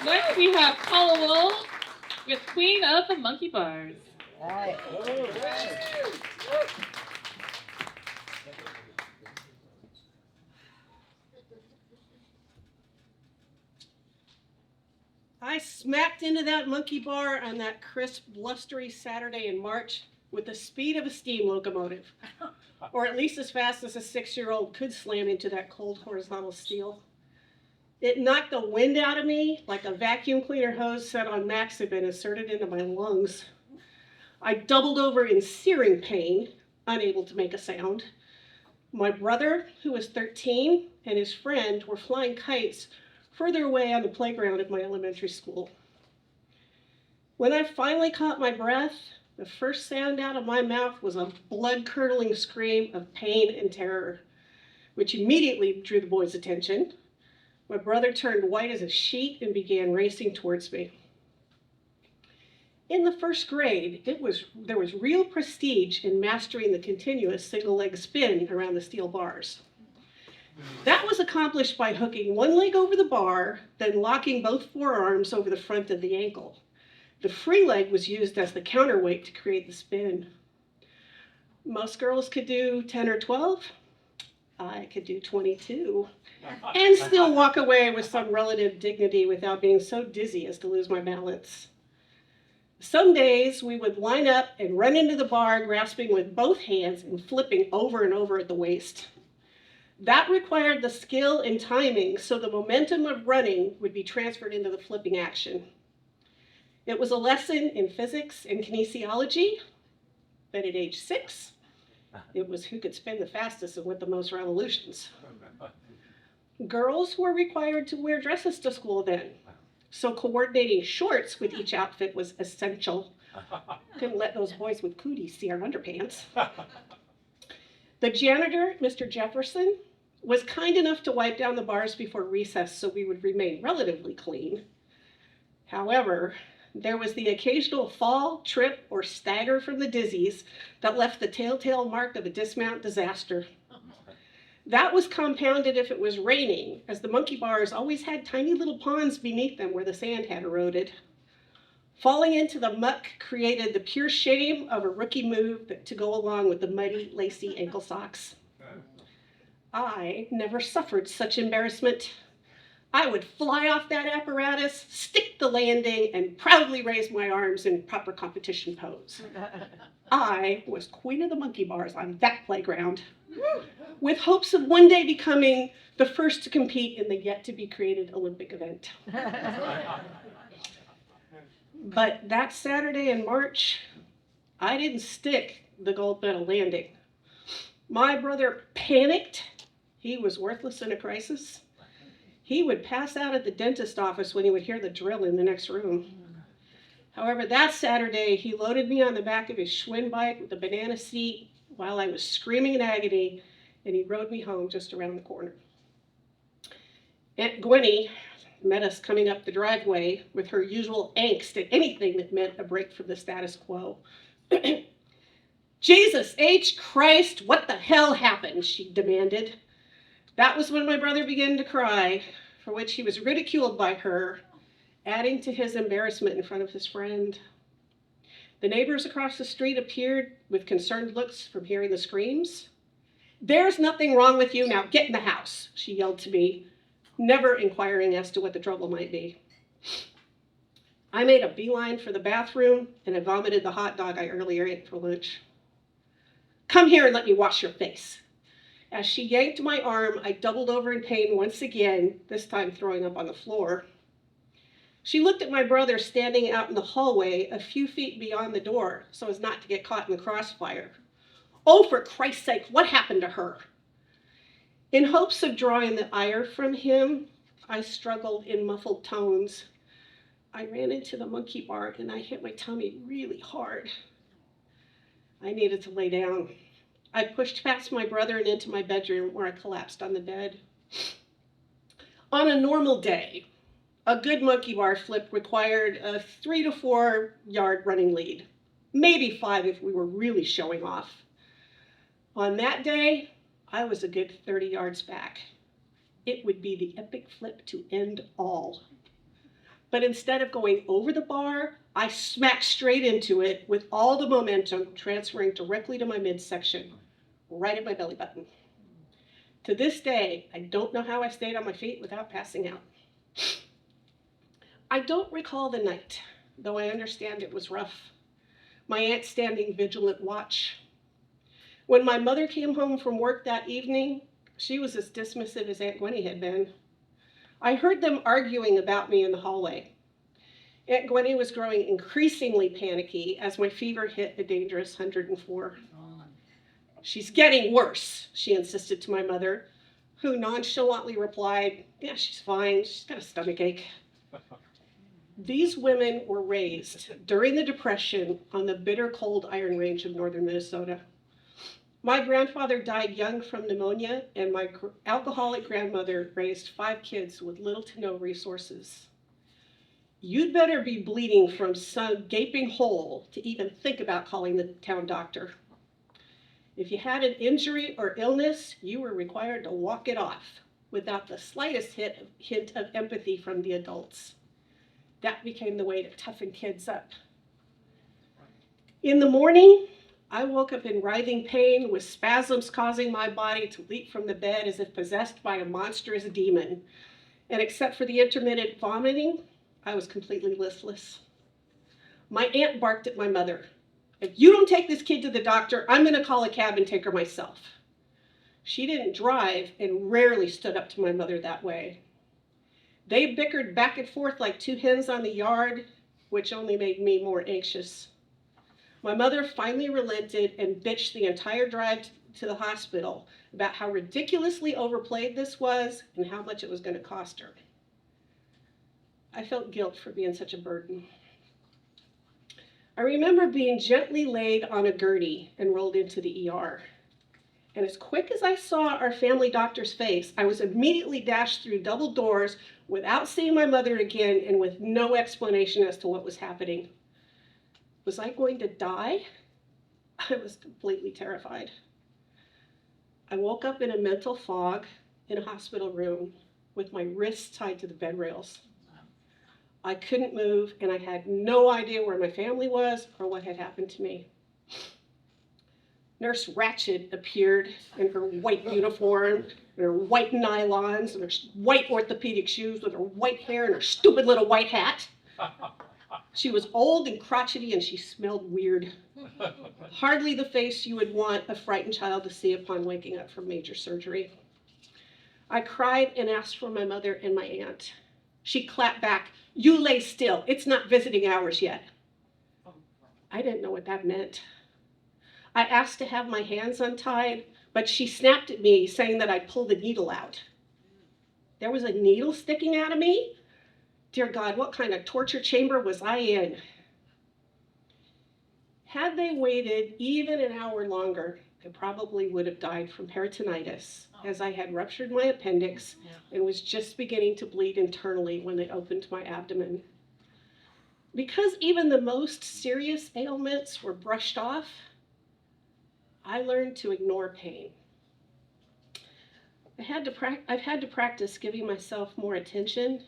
Next we have Paula Wold with Queen of the Monkey Bars. Right. I smacked into that monkey bar on that crisp, blustery Saturday in March with the speed of a steam locomotive, or at least as fast as a 6-year-old could slam into that cold horizontal steel. It knocked the wind out of me like a vacuum cleaner hose set on max had been inserted into my lungs. I doubled over in searing pain, unable to make a sound. My brother, who was 13, and his friend were flying kites further away on the playground at my elementary school. When I finally caught my breath, the first sound out of my mouth was a blood-curdling scream of pain and terror, which immediately drew the boys' attention. My brother turned white as a sheet and began racing towards me. In the first grade, there was real prestige in mastering the continuous single-leg spin around the steel bars. That was accomplished by hooking one leg over the bar, then locking both forearms over the front of the ankle. The free leg was used as the counterweight to create the spin. Most girls could do 10 or 12. I could do 22 and still walk away with some relative dignity without being so dizzy as to lose my balance. Some days we would line up and run into the bar, grasping with both hands and flipping over and over at the waist. That required the skill and timing so the momentum of running would be transferred into the flipping action. It was a lesson in physics and kinesiology, but at age 6, it was who could spin the fastest and with the most revolutions. Girls were required to wear dresses to school then, so coordinating shorts with each outfit was essential. Couldn't let those boys with cooties see our underpants. The janitor, Mr. Jefferson, was kind enough to wipe down the bars before recess so we would remain relatively clean. However, there was the occasional fall, trip, or stagger from the dizzies that left the telltale mark of a dismount disaster. That was compounded if it was raining, as the monkey bars always had tiny little ponds beneath them where the sand had eroded. Falling into the muck created the pure shame of a rookie move to go along with the muddy, lacy ankle socks. I never suffered such embarrassment. I would fly off that apparatus, stick the landing, and proudly raise my arms in proper competition pose. I was queen of the monkey bars on that playground, with hopes of one day becoming the first to compete in the yet-to-be-created Olympic event. But that Saturday in March, I didn't stick the gold medal landing. My brother panicked. He was worthless in a crisis. He would pass out at the dentist office when he would hear the drill in the next room. However, that Saturday, he loaded me on the back of his Schwinn bike with a banana seat while I was screaming in agony, and he rode me home just around the corner. Aunt Gwenny met us coming up the driveway with her usual angst at anything that meant a break from the status quo. Jesus H. Christ, what the hell happened? She demanded. That was when my brother began to cry, for which he was ridiculed by her, adding to his embarrassment in front of his friend. The neighbors across the street appeared with concerned looks from hearing the screams. There's nothing wrong with you, now get in the house, she yelled to me, never inquiring as to what the trouble might be. I made a beeline for the bathroom and I vomited the hot dog I earlier ate for lunch. Come here and let me wash your face. As she yanked my arm, I doubled over in pain once again, this time throwing up on the floor. She looked at my brother standing out in the hallway a few feet beyond the door so as not to get caught in the crossfire. Oh, for Christ's sake, what happened to her? In hopes of drawing the ire from him, I struggled in muffled tones. I ran into the monkey bar and I hit my tummy really hard. I needed to lay down. I pushed past my brother and into my bedroom where I collapsed on the bed. On a normal day, a good monkey bar flip required a 3 to 4 yard running lead, maybe 5 if we were really showing off. On that day, I was a good 30 yards back. It would be the epic flip to end all. But instead of going over the bar, I smacked straight into it with all the momentum transferring directly to my midsection, right at my belly button. To this day, I don't know how I stayed on my feet without passing out. I don't recall the night, though I understand it was rough. My aunt standing vigilant watch. When my mother came home from work that evening, she was as dismissive as Aunt Gwenny had been. I heard them arguing about me in the hallway. Aunt Gwenny was growing increasingly panicky as my fever hit a dangerous 104. "She's getting worse," she insisted to my mother, who nonchalantly replied, "Yeah, she's fine. She's got a stomachache." These women were raised during the Depression on the bitter cold Iron Range of northern Minnesota. My grandfather died young from pneumonia, and my alcoholic grandmother raised 5 kids with little to no resources. You'd better be bleeding from some gaping hole to even think about calling the town doctor. If you had an injury or illness, you were required to walk it off without the slightest hint of empathy from the adults. That became the way to toughen kids up. In the morning, I woke up in writhing pain with spasms causing my body to leap from the bed as if possessed by a monstrous demon. And except for the intermittent vomiting, I was completely listless. My aunt barked at my mother. "If you don't take this kid to the doctor, I'm going to call a cab and take her myself." She didn't drive and rarely stood up to my mother that way. They bickered back and forth like 2 hens on the yard, which only made me more anxious. My mother finally relented and bitched the entire drive to the hospital about how ridiculously overplayed this was and how much it was going to cost her. I felt guilt for being such a burden. I remember being gently laid on a gurney and rolled into the ER. And as quick as I saw our family doctor's face, I was immediately dashed through double doors without seeing my mother again and with no explanation as to what was happening. Was I going to die? I was completely terrified. I woke up in a mental fog in a hospital room with my wrists tied to the bed rails. I couldn't move, and I had no idea where my family was or what had happened to me. Nurse Ratched appeared in her white uniform, and her white nylons, and her white orthopedic shoes with her white hair and her stupid little white hat. She was old and crotchety, and she smelled weird. Hardly the face you would want a frightened child to see upon waking up from major surgery. I cried and asked for my mother and my aunt. She clapped back, "You lay still. It's not visiting hours yet." I didn't know what that meant. I asked to have my hands untied, but she snapped at me, saying that I'd pull the needle out. There was a needle sticking out of me? Dear God, what kind of torture chamber was I in? Had they waited even an hour longer, I probably would have died from peritonitis, as I had ruptured my appendix and was just beginning to bleed internally when they opened my abdomen. Because even the most serious ailments were brushed off, I learned to ignore pain. I've had to practice giving myself more attention,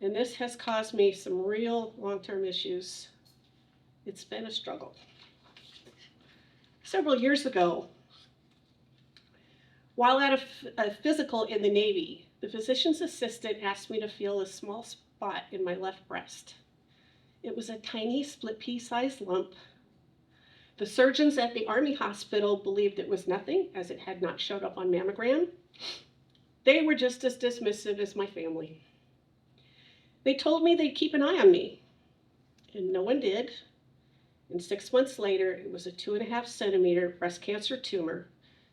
and this has caused me some real long-term issues. It's been a struggle. Several years ago, while at a physical in the Navy, the physician's assistant asked me to feel a small spot in my left breast. It was a tiny split pea-sized lump. The surgeons at the Army hospital believed it was nothing, as it had not showed up on mammogram. They were just as dismissive as my family. They told me they'd keep an eye on me, and no one did. And 6 months later, it was a 2.5 centimeter breast cancer tumor,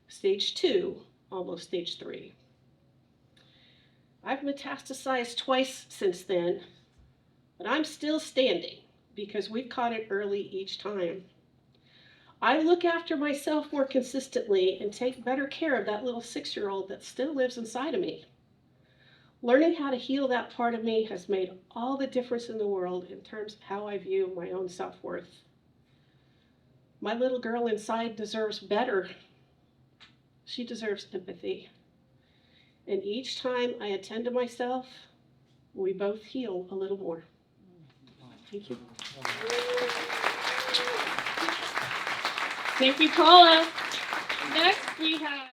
stage 2, almost stage 3. I've metastasized twice since then, but I'm still standing because we've caught it early each time. I look after myself more consistently and take better care of that little 6-year-old that still lives inside of me. Learning how to heal that part of me has made all the difference in the world in terms of how I view my own self-worth. My little girl inside deserves better. She deserves empathy. And each time I attend to myself, we both heal a little more. Thank you. Thank you, Paula. Next we have